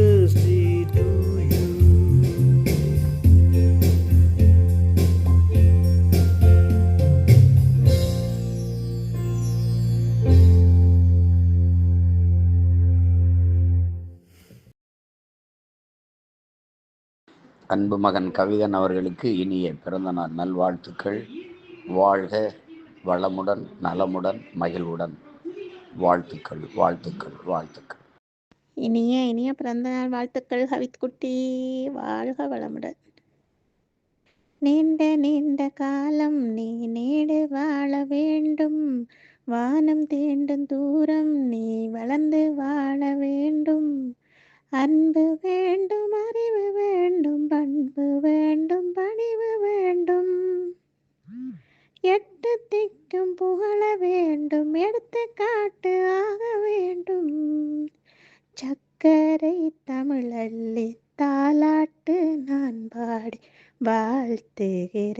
birthday to you. அன்பு மகன் கவிதன் அவர்களுக்கு இனிய பிறந்தநாள் நல்வாழ்த்துக்கள். வாழ்க வளமுடன், நலமுடன், மகிழ்வுடன். வாழ்த்துக்கள், வாழ்த்துக்கள், வாழ்த்துக்கள். இனிய பிறந்தநாள் வாழ்த்துக்கள் கவித் குட்டி. வாழ்க வளமுடன். நீண்ட நீண்ட காலம் நீ நீடு வாழ வேண்டும். வானம் தீண்டும் தூரம் நீ வளர்ந்து வாழ வேண்டும். அன்பு வேண்டும், அறிவு வேண்டும், பண்பு வேண்டும், பணிவு வேண்டும். எட்டு திக்கும் புகழ வேண்டும், எடுத்துக்காட்டு ஆக வேண்டும். சக்கரை தமிழல்லி தாலாட்டு நான் பாடி வாழ்த்துகிறேன்.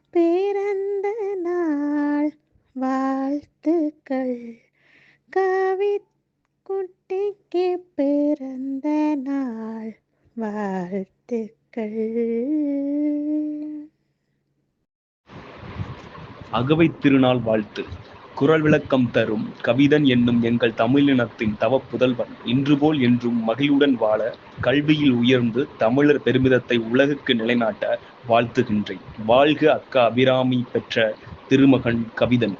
பிறந்த நாள் வாழ்த்துக்கள் கவித் குட்டிக்கு பிறந்த நாள் வாழ்த்துக்கள். அகவை திருநாள் வாழ்த்து. குறள் விளக்கம் தரும் கவிதன் என்னும் எங்கள் தமிழினத்தின் தவ புதல்வன் இன்றுபோல் என்றும் மகிழ்வுடன் வாழ, கல்வியில் உயர்ந்து தமிழர் பெருமிதத்தை உலகுக்கு நிலைநாட்ட வாழ்த்துகின்றேன். வாழ்க அக்கா அபிராமி பெற்ற திருமகன் கவிதன்.